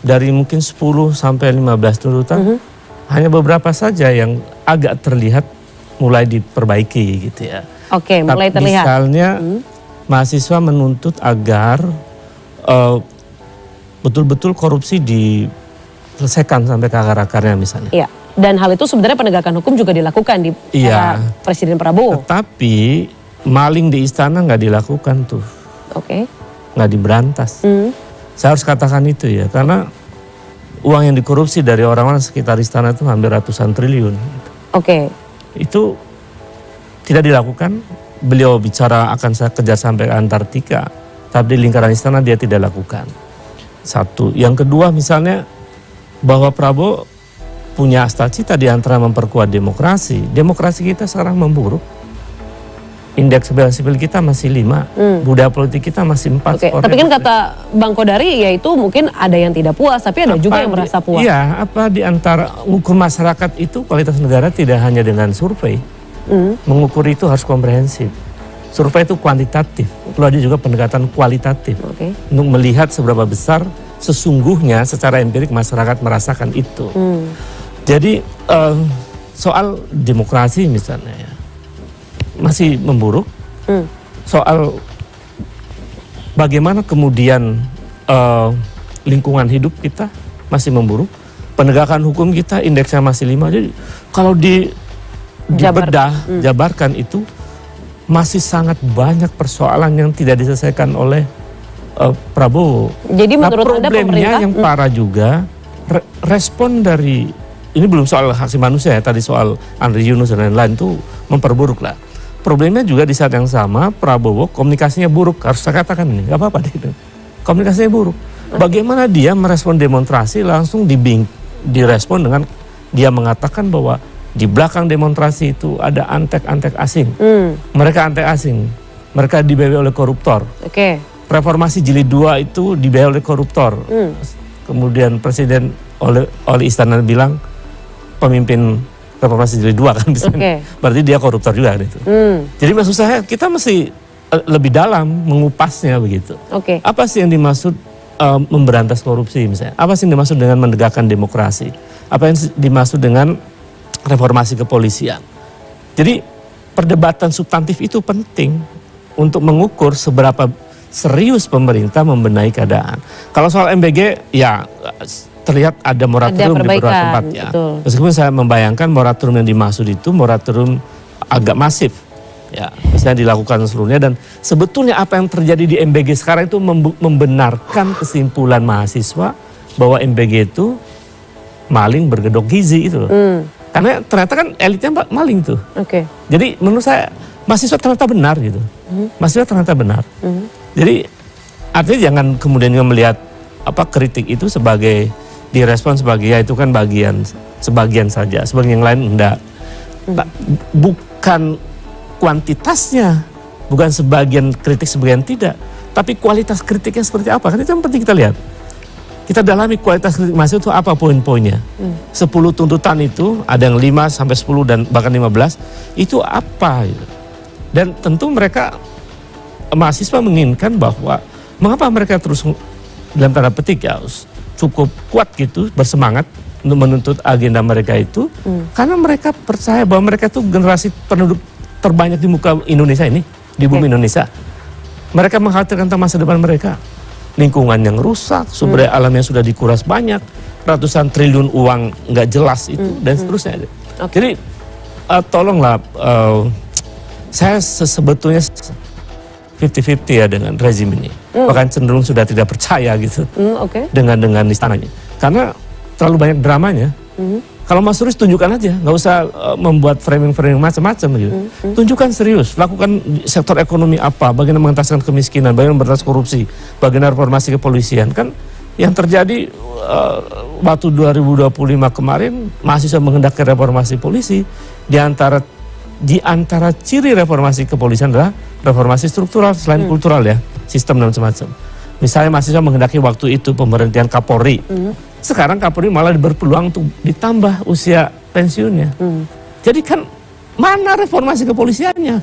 dari mungkin 10 sampai 15 tuntutan, hanya beberapa saja yang agak terlihat mulai diperbaiki gitu ya. Oke, mulai terlihat. Misalnya mahasiswa menuntut agar betul-betul korupsi diselesaikan sampai ke akar-akarnya misalnya. Iya. Dan hal itu sebenarnya penegakan hukum juga dilakukan di era Presiden Prabowo. Tetapi maling di istana nggak dilakukan tuh. Oke. Nggak diberantas. Saya harus katakan itu ya, karena uang yang dikorupsi dari orang-orang sekitar istana itu hampir ratusan triliun. Oke. Itu tidak dilakukan. Beliau bicara akan saya kejar sampai Antartika, tapi di lingkaran istana dia tidak lakukan. Satu. Yang kedua misalnya bahwa Prabowo punya cita-cita di antara memperkuat demokrasi. Demokrasi kita sekarang memburuk. Indeks kebebasan sipil kita masih 5, budaya politik kita masih 4. Oke. Tapi kan kata Bang Kodari yaitu mungkin ada yang tidak puas, tapi ada juga yang merasa puas. Iya, apa di antara ukur masyarakat itu kualitas negara tidak hanya dengan survei. Mengukur itu harus komprehensif. Survei itu kuantitatif, perlu ada juga pendekatan kualitatif. Untuk melihat seberapa besar sesungguhnya secara empirik masyarakat merasakan itu. Jadi soal demokrasi misalnya ya, masih memburuk. Soal bagaimana kemudian lingkungan hidup kita masih memburuk. Penegakan hukum kita indeksnya masih 5. Jadi kalau dibedah, jabarkan itu masih sangat banyak persoalan yang tidak diselesaikan oleh Prabowo. Jadi menurut Anda problemnya yang parah juga respon dari, ini belum soal hak asasi manusia ya, tadi soal Andri Yunus dan lain-lain itu memperburuk lah. Problemnya juga di saat yang sama Prabowo komunikasinya buruk, harus saya katakan ini, gak apa-apa itu. Komunikasinya buruk. Bagaimana dia merespon demonstrasi langsung direspon dengan dia mengatakan bahwa di belakang demonstrasi itu ada antek-antek asing. Mereka antek asing, mereka dibawa oleh koruptor. Reformasi Jilid 2 itu dibawa oleh koruptor. Kemudian Presiden oleh istana bilang pemimpin reformasi Jilid 2 kan bisa. Berarti dia koruptor juga gitu. Jadi maksud saya kita mesti lebih dalam mengupasnya begitu. Apa sih yang dimaksud memberantas korupsi misalnya? Apa sih yang dimaksud dengan menegakkan demokrasi? Apa yang dimaksud dengan reformasi kepolisian? Jadi perdebatan substantif itu penting untuk mengukur seberapa serius pemerintah membenahi keadaan. Kalau soal MBG ya terlihat ada moratorium di beberapa tempat ya. Meskipun saya membayangkan moratorium yang dimaksud itu moratorium agak masif. Ya, misalnya dilakukan seluruhnya, dan sebetulnya apa yang terjadi di MBG sekarang itu membenarkan kesimpulan mahasiswa bahwa MBG itu maling bergedok gizi itu loh. Karena ternyata kan elitnya maling tuh. Jadi menurut saya mahasiswa ternyata benar gitu. Mahasiswa ternyata benar. Jadi artinya jangan kemudian melihat apa kritik itu sebagai direspon sebagai ya itu kan sebagian saja, sebagian yang lain enggak. Bukan kuantitasnya, bukan sebagian kritik sebagian tidak, tapi kualitas kritiknya seperti apa, kan itu yang penting kita lihat. Kita dalami kualitas kritik mahasiswa itu apa poin-poinnya. 10 tuntutan itu ada yang 5 sampai 10 dan bahkan 15 itu apa gitu. Dan tentu mereka mahasiswa menginginkan bahwa mengapa mereka terus dalam tanda petik ya cukup kuat gitu bersemangat untuk menuntut agenda mereka itu karena mereka percaya bahwa mereka itu generasi penduduk terbanyak di muka Indonesia ini, di bumi Indonesia. Mereka mengkhawatirkan tentang masa depan mereka. Lingkungan yang rusak, sumber daya alam yang sudah dikuras banyak, ratusan triliun uang nggak jelas itu, dan seterusnya. Jadi tolonglah, saya sebetulnya 50-50 ya dengan rezim ini. Bahkan cenderung sudah tidak percaya gitu dengan istananya. Karena terlalu banyak dramanya. Kalau Mas Turis tunjukkan aja, nggak usah membuat framing-framing macam-macam gitu. Tunjukkan serius, lakukan sektor ekonomi apa, bagaimana mengentaskan kemiskinan, bagaimana memberantas korupsi, bagaimana reformasi kepolisian. Kan yang terjadi waktu 2025 kemarin, mahasiswa menghendaki reformasi polisi, di antara ciri reformasi kepolisian adalah reformasi struktural selain kultural ya, sistem dan macam-macam. Misalnya mahasiswa menghendaki waktu itu pemberhentian Kapolri. Sekarang Kapolri malah berpeluang untuk ditambah usia pensiunnya. Jadi kan mana reformasi kepolisiannya?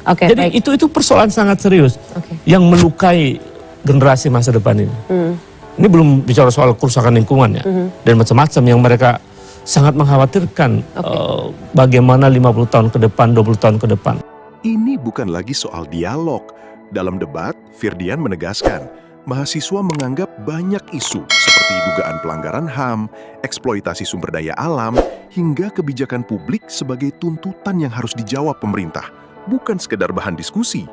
Jadi baik. Itu persoalan sangat serius yang melukai generasi masa depan ini. Ini belum bicara soal kerusakan lingkungan ya, dan macam-macam yang mereka sangat mengkhawatirkan bagaimana 50 tahun ke depan, 20 tahun ke depan. Ini bukan lagi soal dialog. Dalam debat, Firdian menegaskan, mahasiswa menganggap banyak isu seperti dugaan pelanggaran HAM, eksploitasi sumber daya alam, hingga kebijakan publik sebagai tuntutan yang harus dijawab pemerintah, bukan sekedar bahan diskusi.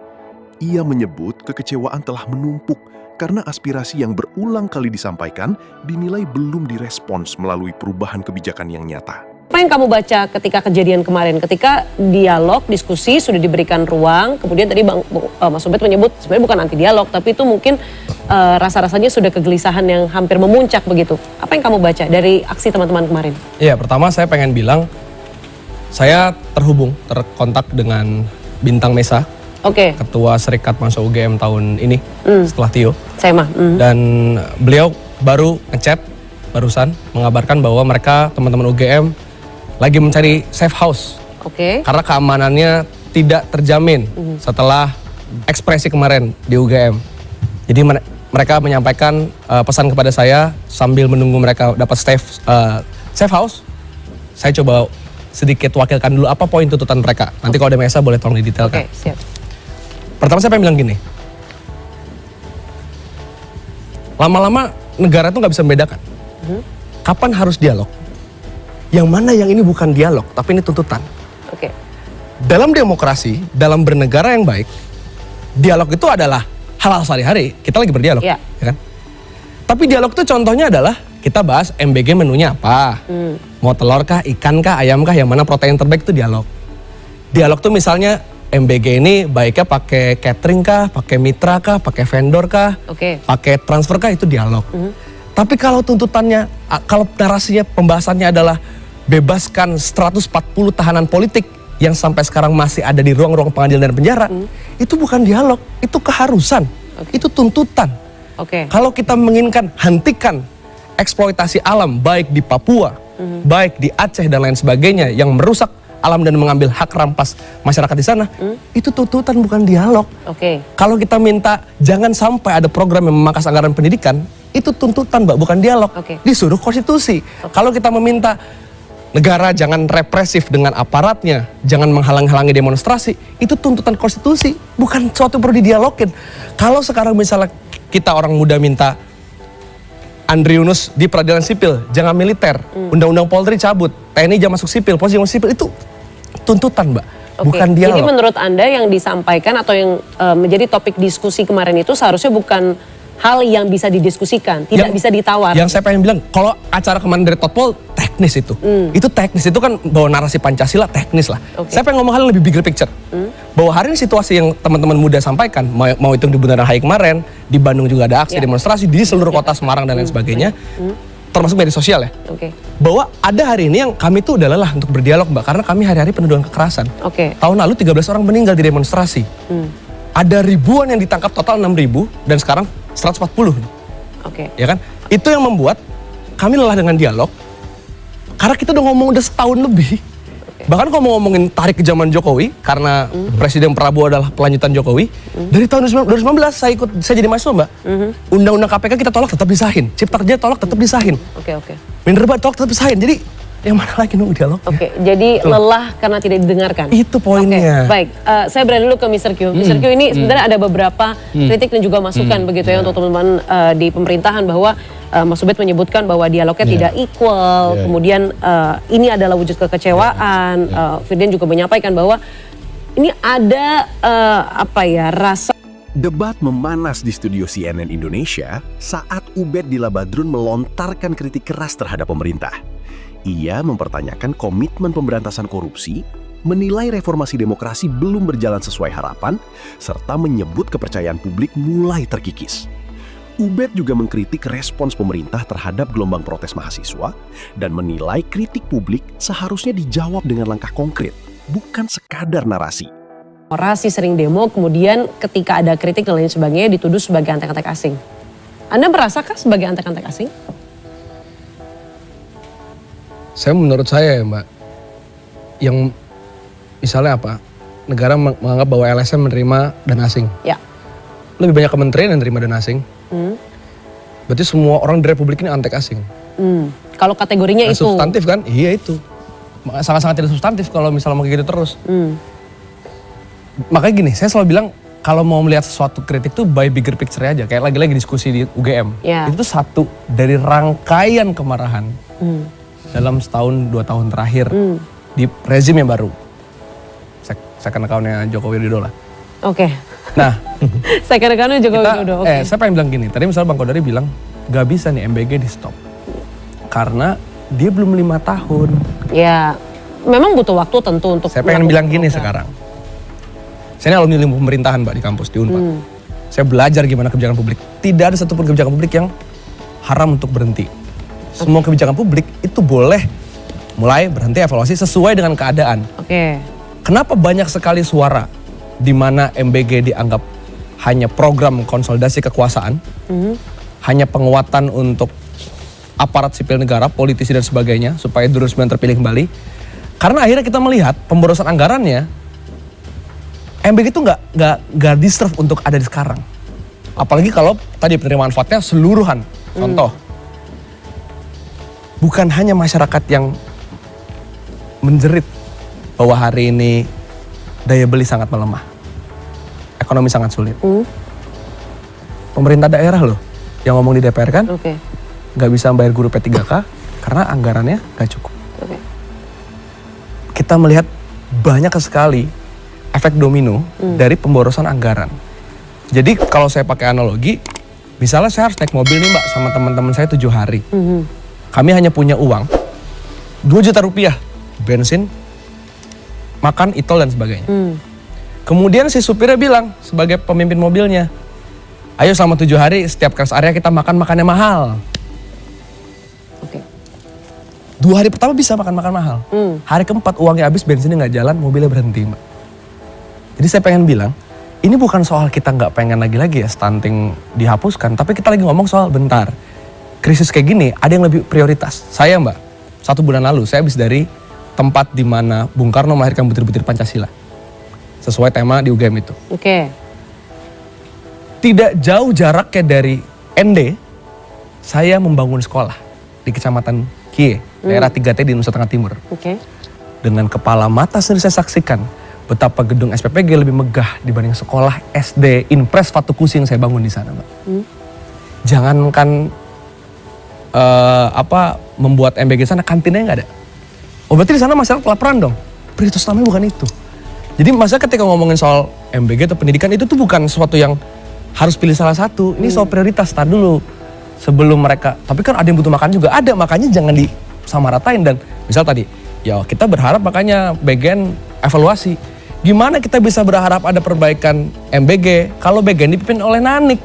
Ia menyebut kekecewaan telah menumpuk karena aspirasi yang berulang kali disampaikan dinilai belum direspons melalui perubahan kebijakan yang nyata. Apa yang kamu baca ketika kejadian kemarin, ketika dialog, diskusi sudah diberikan ruang, kemudian tadi Mas Ubed menyebut sebenarnya bukan anti dialog, tapi itu mungkin rasa-rasanya sudah kegelisahan yang hampir memuncak begitu. Apa yang kamu baca dari aksi teman-teman kemarin? Iya, pertama saya pengen bilang, saya terkontak dengan Bintang Mesa, Ketua Serikat Mahasiswa UGM tahun ini, setelah Tio. Saya mah. Dan beliau baru ngechat, barusan mengabarkan bahwa mereka, teman-teman UGM, lagi mencari safe house. Karena keamanannya tidak terjamin setelah ekspresi kemarin di UGM. Jadi mereka menyampaikan pesan kepada saya sambil menunggu mereka dapat safe house. Saya coba sedikit wakilkan dulu apa poin tuntutan mereka. Nanti kalau ada Mesa boleh tolong didetailkan. Siap. Pertama saya pengen bilang gini. Lama-lama negara itu nggak bisa membedakan. Kapan harus dialog? Yang mana yang ini bukan dialog, tapi ini tuntutan. Dalam demokrasi, dalam bernegara yang baik, dialog itu adalah hal-hal sehari-hari. Kita lagi berdialog, ya kan? Tapi dialog itu contohnya adalah kita bahas MBG menunya apa. Mau telur kah, ikan kah, ayam kah, yang mana protein terbaik itu dialog. Dialog tuh misalnya MBG ini baiknya pakai catering kah, pakai mitra kah, pakai vendor kah, pakai transfer kah, itu dialog. Tapi kalau tuntutannya, kalau narasinya, pembahasannya adalah bebaskan 140 tahanan politik yang sampai sekarang masih ada di ruang-ruang pengadilan dan penjara, itu bukan dialog, itu keharusan, itu tuntutan. Kalau kita menginginkan hentikan eksploitasi alam baik di Papua, baik di Aceh dan lain sebagainya yang merusak alam dan mengambil hak rampas masyarakat di sana, itu tuntutan bukan dialog. Kalau kita minta jangan sampai ada program yang memangkas anggaran pendidikan, itu tuntutan Mbak, bukan dialog. Disuruh konstitusi. Kalau kita meminta negara jangan represif dengan aparatnya, jangan menghalang-halangi demonstrasi, itu tuntutan konstitusi, bukan suatu yang perlu didialogin. Kalau sekarang misalnya kita orang muda minta Andri Yunus di peradilan sipil, jangan militer, undang-undang Polri cabut, TNI jangan masuk sipil, polisi jangan masuk sipil, itu tuntutan Mbak, bukan dialog. Jadi menurut Anda yang disampaikan atau yang menjadi topik diskusi kemarin itu seharusnya bukan hal yang bisa didiskusikan, tidak bisa ditawar. Yang saya pengen bilang, kalau acara kemarin dari Totpol, teknis itu. Itu teknis, itu kan bawa narasi Pancasila, teknis lah. Saya pengen ngomong hal yang lebih bigger picture. Bahwa hari ini situasi yang teman-teman muda sampaikan, mau itu di Bundaran HI kemarin, di Bandung juga ada aksi demonstrasi, di seluruh kota Semarang dan lain sebagainya, termasuk media sosial ya. Bahwa ada hari ini yang kami itu udah lelah untuk berdialog Mbak, karena kami hari-hari penuh dengan kekerasan. Tahun lalu 13 orang meninggal di demonstrasi. Ada ribuan yang ditangkap, total 6.000, dan sekarang 140. Ya kan? Itu yang membuat kami lelah dengan dialog, karena kita udah ngomong udah setahun lebih. Bahkan kalau mau ngomongin tarik ke zaman Jokowi, karena Presiden Prabowo adalah pelanjutan Jokowi, dari tahun 2019 saya jadi mahasiswa Mbak. Undang-undang KPK kita tolak tetap disahin, Cipta Kerja tolak tetap disahin, Minerba tolak tetap disahin. Jadi yang mana lagi nunggu dialog? Jadi lelah karena tidak didengarkan. Itu poinnya. Baik, saya berani dulu ke Mr. Q. Mr. Q ini sebenarnya ada beberapa kritik dan juga masukan begitu ya untuk teman-teman di pemerintahan, bahwa Mas Ubed menyebutkan bahwa dialognya tidak equal, kemudian ini adalah wujud kekecewaan. Firdian juga menyampaikan bahwa ini ada rasa. Debat memanas di studio CNN Indonesia saat Ubed Dila Badrun melontarkan kritik keras terhadap pemerintah. Ia mempertanyakan komitmen pemberantasan korupsi, menilai reformasi demokrasi belum berjalan sesuai harapan, serta menyebut kepercayaan publik mulai terkikis. Ubed juga mengkritik respons pemerintah terhadap gelombang protes mahasiswa dan menilai kritik publik seharusnya dijawab dengan langkah konkret, bukan sekadar narasi. Orasi sering demo, kemudian ketika ada kritik dan lain sebagainya dituduh sebagai antek-antek asing. Anda merasakah sebagai antek-antek asing? Menurut saya ya Mbak, yang misalnya apa, negara menganggap bahwa LSM menerima dana asing. Lebih banyak kementerian yang menerima dana asing. Berarti semua orang di Republik ini antek asing. Kalau kategorinya Nah, itu. substantif kan? Iya itu. Sangat-sangat tidak substantif kalau misalnya mau kayak gitu terus. Makanya gini, saya selalu bilang kalau mau melihat sesuatu kritik tuh by bigger picture aja. Kayak lagi-lagi diskusi di UGM. Ya. Itu tuh satu dari rangkaian kemarahan dalam setahun 2 tahun terakhir di rezim yang baru. Second account-nya Joko Widodo lah. Oke. Nah, Saya kira-kira Jokowi Widodo. Oke. saya pengen bilang gini. Tadi misalnya Bang Kodari bilang gak bisa nih MBG di stop karena dia belum 5 tahun. Ya, memang butuh waktu tentu untuk. Saya pengen bilang gini program. sekarang. Saya ini alumni ilmu pemerintahan Mbak di kampus di Unpad. Saya belajar gimana kebijakan publik. Tidak ada satupun kebijakan publik yang haram untuk berhenti. Semua kebijakan publik itu boleh mulai berhenti evaluasi sesuai dengan keadaan. Oke. Kenapa banyak sekali suara di mana MBG dianggap hanya program konsolidasi kekuasaan, hanya penguatan untuk aparat sipil negara, politisi dan sebagainya supaya 2009 terpilih kembali. Karena akhirnya kita melihat pemborosan anggarannya, MBG itu nggak deserve untuk ada di sekarang. Apalagi kalau tadi penerima manfaatnya seluruhan. Contoh, bukan hanya masyarakat yang menjerit bahwa hari ini daya beli sangat melemah, ekonomi sangat sulit. Pemerintah daerah loh yang ngomong di DPR kan, nggak bisa bayar guru P3K karena anggarannya nggak cukup. Kita melihat banyak sekali efek domino dari pemborosan anggaran. Jadi kalau saya pakai analogi, misalnya saya harus naik mobil nih Mbak sama teman-teman saya 7 hari. Kami hanya punya uang 2 juta rupiah, bensin, makan, itol dan sebagainya. Kemudian si supirnya bilang sebagai pemimpin mobilnya, ayo selama 7 hari setiap rest area kita makannya mahal. 2 hari pertama bisa makan mahal. Hari keempat uangnya habis, bensinnya nggak jalan, mobilnya berhenti Mbak. Jadi saya pengen bilang, ini bukan soal kita nggak pengen lagi-lagi ya stunting dihapuskan, tapi kita lagi ngomong soal bentar. Krisis kayak gini, ada yang lebih prioritas. Saya Mbak, 1 bulan lalu saya habis dari tempat di mana Bung Karno melahirkan butir-butir Pancasila. Sesuai tema di UGM itu. Tidak jauh jaraknya dari ND, saya membangun sekolah di Kecamatan Kie, daerah 3T di Nusa Tenggara Timur. Dengan kepala mata sendiri saya saksikan betapa gedung SPPG lebih megah dibanding sekolah SD Impres Fatukusi yang saya bangun di sana, Mbak. Jangankan membuat MBG sana, kantinnya nggak ada. Oh berarti di sana masyarakat kelaparan dong. Prioritas utamanya bukan itu. Jadi masalah ketika ngomongin soal MBG atau pendidikan itu tuh bukan sesuatu yang harus pilih salah satu. Ini soal prioritas, tar dulu. Sebelum mereka, tapi kan ada yang butuh makan juga, ada, makanya jangan disamaratain. Dan misal tadi, ya kita berharap makanya bagian evaluasi. Gimana kita bisa berharap ada perbaikan MBG kalau bagian dipimpin oleh Nanik?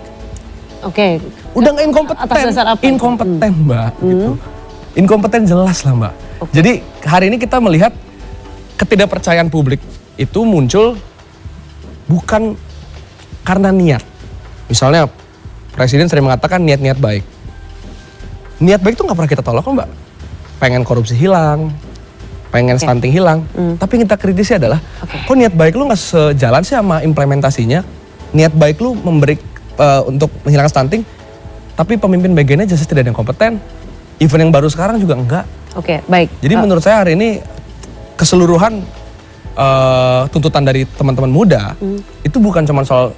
Udah nggak inkompeten, Atas dasar apa? Inkompeten Mbak, gitu. Inkompeten jelas lah Mbak. Jadi hari ini kita melihat ketidakpercayaan publik itu muncul bukan karena niat. Misalnya Presiden sering mengatakan niat-niat baik. Niat baik itu nggak pernah kita tolak kok Mbak. Pengen korupsi hilang, pengen stunting hilang. Tapi yang kita kritisi adalah, kok niat baik lu nggak sejalan sih sama implementasinya? Niat baik lu memberi untuk menghilangkan stunting, tapi pemimpin bagiannya jelas tidak ada yang kompeten. Event yang baru sekarang juga enggak. Jadi menurut saya hari ini keseluruhan tuntutan dari teman-teman muda itu bukan cuma soal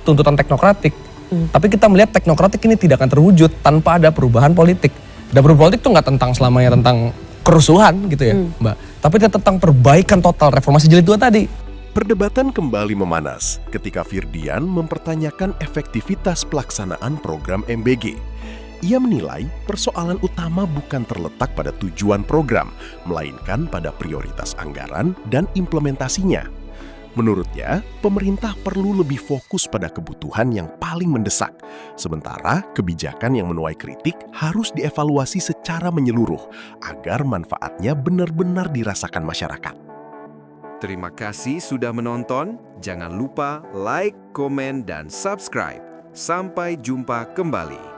tuntutan teknokratik. Tapi kita melihat teknokratik ini tidak akan terwujud tanpa ada perubahan politik. Dan perubahan politik itu nggak tentang selamanya tentang kerusuhan gitu ya Mbak. Tapi dia tentang perbaikan total, reformasi jilid 2 tadi. Perdebatan kembali memanas ketika Firdian mempertanyakan efektivitas pelaksanaan program MBG. Ia menilai persoalan utama bukan terletak pada tujuan program, melainkan pada prioritas anggaran dan implementasinya. Menurutnya, pemerintah perlu lebih fokus pada kebutuhan yang paling mendesak. Sementara, kebijakan yang menuai kritik harus dievaluasi secara menyeluruh agar manfaatnya benar-benar dirasakan masyarakat. Terima kasih sudah menonton. Jangan lupa like, komen, dan subscribe. Sampai jumpa kembali.